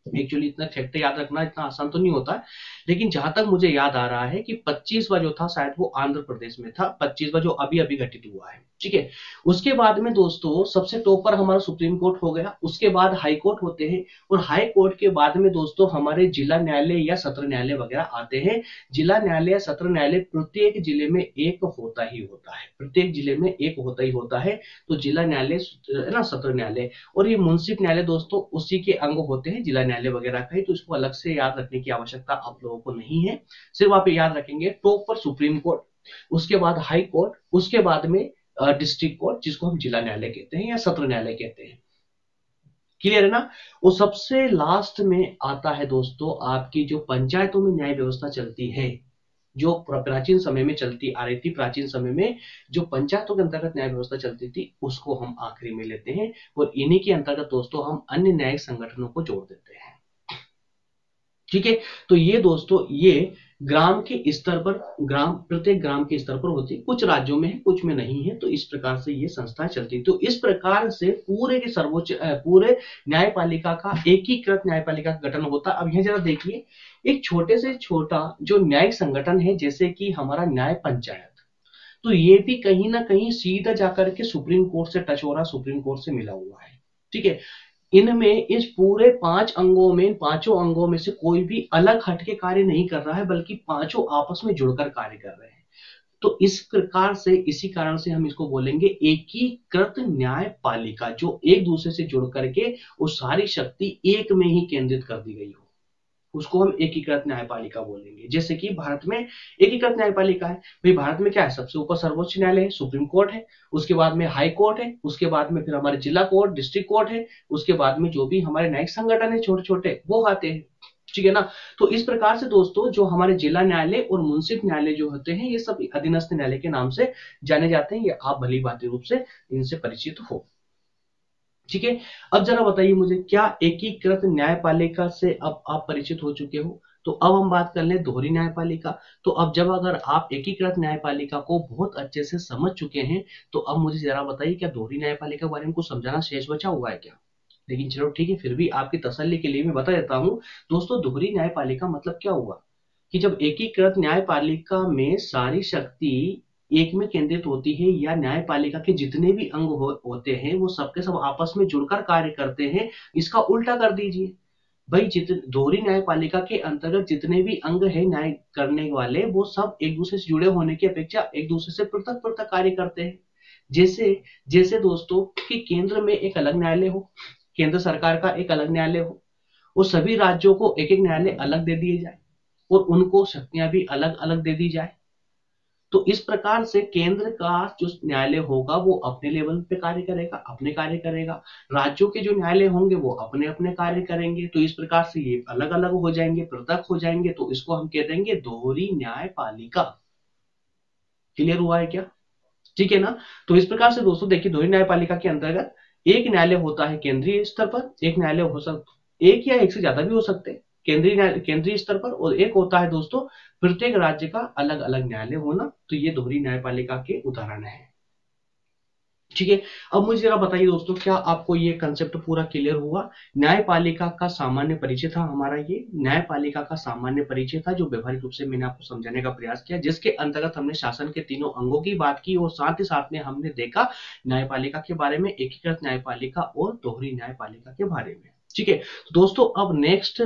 एक्चुअली इतना फैक्ट याद रखना इतना आसान तो नहीं होता है, लेकिन जहां तक मुझे याद आ रहा है कि 25वां जो था शायद वो आंध्र प्रदेश में था, 25वां जो अभी अभी घटित हुआ है, ठीक है। उसके बाद में दोस्तों सबसे टॉप पर हमारा सुप्रीम कोर्ट हो गया, उसके बाद हाई कोर्ट होते हैं, और हाई कोर्ट के बाद में दोस्तों हमारे जिला न्यायालय या सत्र न्यायालय वगैरह आते हैं। जिला न्यायालय या सत्र न्यायालय प्रत्येक जिले में एक होता ही होता है, प्रत्येक जिले में एक होता ही होता है। तो जिला न्यायालय ना, सत्र न्यायालय, और ये मुंसिफ न्यायालय दोस्तों उसी के अंग होते हैं जिला न्यायालय वगैरह का ही, तो इसको अलग से याद रखने की आवश्यकता आप लोगों को नहीं है। सिर्फ आप याद रखेंगे टॉप पर सुप्रीम कोर्ट, उसके बाद हाई कोर्ट, उसके बाद में डिस्ट्रिक्ट कोर्ट, जिसको हम जिला न्यायालय कहते हैं या सत्र न्यायालय कहते हैं, क्लियर है ना। वो सबसे लास्ट में आता है दोस्तों आपकी जो पंचायतों में न्याय व्यवस्था चलती है, जो प्राचीन समय में चलती आ रही थी, प्राचीन समय में जो पंचायतों के अंतर्गत न्याय व्यवस्था चलती थी, उसको हम आखिरी में लेते हैं, और इन्हीं के अंतर्गत दोस्तों हम अन्य न्यायिक संगठनों को जोड़ देते हैं, ठीक है। तो ये दोस्तों ये ग्राम के स्तर पर, ग्राम, प्रत्येक ग्राम के स्तर पर होती है, कुछ राज्यों में है कुछ में नहीं है, तो इस प्रकार से ये संस्थाएं चलती है। तो इस प्रकार से पूरे के पूरे न्यायपालिका का एकीकृत न्यायपालिका का गठन होता है। अब यह जरा देखिए, एक छोटे से छोटा जो न्यायिक संगठन है, जैसे कि हमारा न्याय पंचायत, तो ये भी कहीं ना कहीं सीधा जाकर के सुप्रीम कोर्ट से टच हो रहा, सुप्रीम कोर्ट से मिला हुआ है, ठीक है। इनमें इस पूरे 5 अंगों में, पांचों अंगों में से कोई भी अलग हटके कार्य नहीं कर रहा है, बल्कि पांचों आपस में जुड़कर कार्य कर रहे हैं। तो इस प्रकार से, इसी कारण से हम इसको बोलेंगे एकीकृत न्यायपालिका, जो एक दूसरे से जुड़ करके वो सारी शक्ति एक में ही केंद्रित कर दी गई हो, उसको हम एकीकृत न्यायपालिका बोलेंगे। जैसे कि भारत में एकीकृत न्यायपालिका है भाई, भारत में क्या है, सबसे ऊपर सर्वोच्च न्यायालय है, सुप्रीम कोर्ट है, उसके बाद में हाई कोर्ट है, उसके बाद में फिर हमारे जिला कोर्ट, डिस्ट्रिक्ट कोर्ट है, उसके बाद में जो भी हमारे न्यायिक संगठन है छोटे छोटे वो आते हैं, ठीक है ना। तो इस प्रकार से दोस्तों जो हमारे जिला न्यायालय और मुंसिफ न्यायालय जो होते हैं, ये सब अधीनस्थ न्यायालय के नाम से जाने जाते हैं, ये आप भली भांति रूप से इनसे परिचित हो, ठीक है। अब जरा बताइए मुझे, क्या एकीकृत न्यायपालिका से अब आप परिचित हो चुके हो? तो अब हम बात कर लें दोहरी न्यायपालिका। तो अब जब अगर आप एकीकृत न्यायपालिका को बहुत अच्छे से समझ चुके हैं, तो अब मुझे जरा बताइए, क्या दोहरी न्यायपालिका के बारे में कुछ समझाना शेष बचा हुआ है क्या? लेकिन चलो ठीक है, फिर भी आपकी तसल्ली के लिए मैं बता देता हूं दोस्तों, दोहरी न्यायपालिका मतलब क्या हुआ कि जब एकीकृत न्यायपालिका में सारी शक्ति एक में केंद्रित होती है, या न्यायपालिका के जितने भी अंग होते हैं वो सबके सब आपस में जुड़कर कार्य करते हैं, इसका उल्टा कर दीजिए। भाई जितने दोहरी न्यायपालिका के अंतर्गत जितने भी अंग है न्याय करने वाले, वो सब एक दूसरे से जुड़े होने की अपेक्षा एक दूसरे से पृथक पृथक कार्य करते हैं। जैसे जैसे दोस्तों कि केंद्र में एक अलग न्यायालय हो, केंद्र सरकार का एक अलग न्यायालय हो, और सभी राज्यों को एक एक न्यायालय अलग दे दिए जाए और उनको शक्तियां भी अलग अलग दे दी जाए। तो इस प्रकार से केंद्र का जो न्यायालय होगा वो अपने लेवल पे कार्य करेगा, अपने कार्य करेगा। राज्यों के जो न्यायालय होंगे वो अपने अपने कार्य करेंगे। तो इस प्रकार से ये अलग अलग हो जाएंगे, पृथक हो जाएंगे। तो इसको हम कह देंगे दोहरी न्यायपालिका। क्लियर हुआ है क्या? ठीक है ना? तो इस प्रकार से दोस्तों देखिए, दोहरी न्यायपालिका के अंतर्गत एक न्यायालय होता है केंद्रीय स्तर पर, एक न्यायालय हो सकता, एक या एक से ज्यादा भी हो सकते हैं केंद्रीय स्तर पर, और एक होता है दोस्तों प्रत्येक राज्य का अलग अलग न्यायालय होना। तो ये दोहरी न्यायपालिका के उदाहरण है। ठीक है, अब मुझे जरा बताइए दोस्तों, क्या आपको ये कंसेप्ट पूरा क्लियर हुआ? न्यायपालिका का सामान्य परिचय था हमारा, ये न्यायपालिका का सामान्य परिचय था जो व्यवहारिक रूप से मैंने आपको समझाने का प्रयास किया, जिसके अंतर्गत हमने शासन के तीनों अंगों की बात की और साथ ही साथ में हमने देखा न्यायपालिका के बारे में, एकीकृत न्यायपालिका और दोहरी न्यायपालिका के बारे में। ठीक है, तो दोस्तों अब नेक्स्ट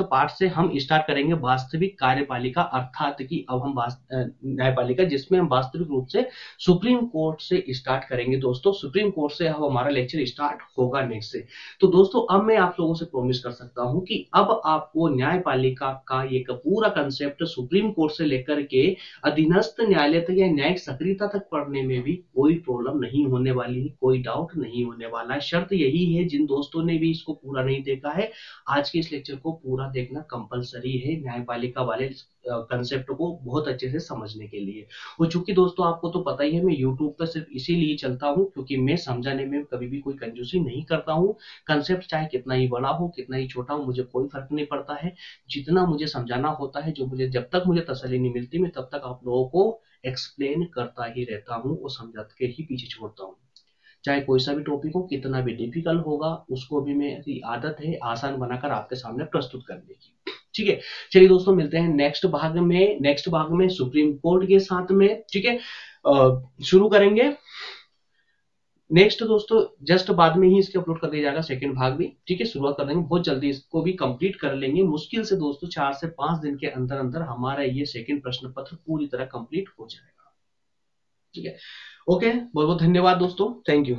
पार्ट से हम स्टार्ट करेंगे वास्तविक कार्यपालिका, अर्थात कि अब हम न्यायपालिका जिसमें हम वास्तविक रूप से सुप्रीम कोर्ट से स्टार्ट करेंगे। दोस्तों सुप्रीम कोर्ट से अब हमारा लेक्चर स्टार्ट होगा नेक्स्ट से। तो दोस्तों अब मैं आप लोगों से प्रॉमिस कर सकता हूं कि अब आपको न्यायपालिका का ये पूरा कंसेप्ट सुप्रीम कोर्ट से लेकर के अधीनस्थ न्यायालय तक या न्यायिक सक्रियता तक पढ़ने में भी कोई प्रॉब्लम नहीं होने वाली है, कोई डाउट नहीं होने वाला है। शर्त यही है, जिन दोस्तों ने भी इसको पूरा नहीं देखा है, आज के इस लेक्चर को पूरा देखना कंपलसरी है न्यायपालिका वाले कंसेप्ट को बहुत अच्छे से समझने के लिए। और चूंकि दोस्तों आपको तो पता ही है, मैं YouTube पर सिर्फ इसीलिए चलता हूं क्योंकि मैं समझाने में कभी भी कोई कंजूसी नहीं करता हूं। कंसेप्ट चाहे कितना ही बड़ा हो, कितना ही छोटा हो, मुझे कोई फर्क नहीं पड़ता है। जितना मुझे समझाना होता है, जो मुझे जब तक मुझे तसल्ली नहीं मिलती, मैं तब तक आप लोगों को एक्सप्लेन करता ही रहता हूँ और समझा के ही पीछे छोड़ता हूँ। चाहे कोई सा भी टॉपिक हो, कितना भी डिफिकल्ट होगा, उसको भी मेरी आदत है आसान बनाकर आपके सामने प्रस्तुत करने की। ठीक है, चलिए दोस्तों मिलते हैं नेक्स्ट भाग में सुप्रीम कोर्ट के साथ में। ठीक है, शुरू करेंगे नेक्स्ट दोस्तों, जस्ट बाद में ही इसके अपलोड कर दिया जाएगा सेकंड भाग भी। ठीक है, शुरुआत कर देंगे बहुत जल्दी, इसको भी कंप्लीट कर लेंगे। मुश्किल से दोस्तों 4 से 5 दिन के अंदर अंदर हमारा ये सेकंड प्रश्न पत्र पूरी तरह कंप्लीट हो जाएगा। ठीक है, ओके, बहुत बहुत धन्यवाद दोस्तों, थैंक यू।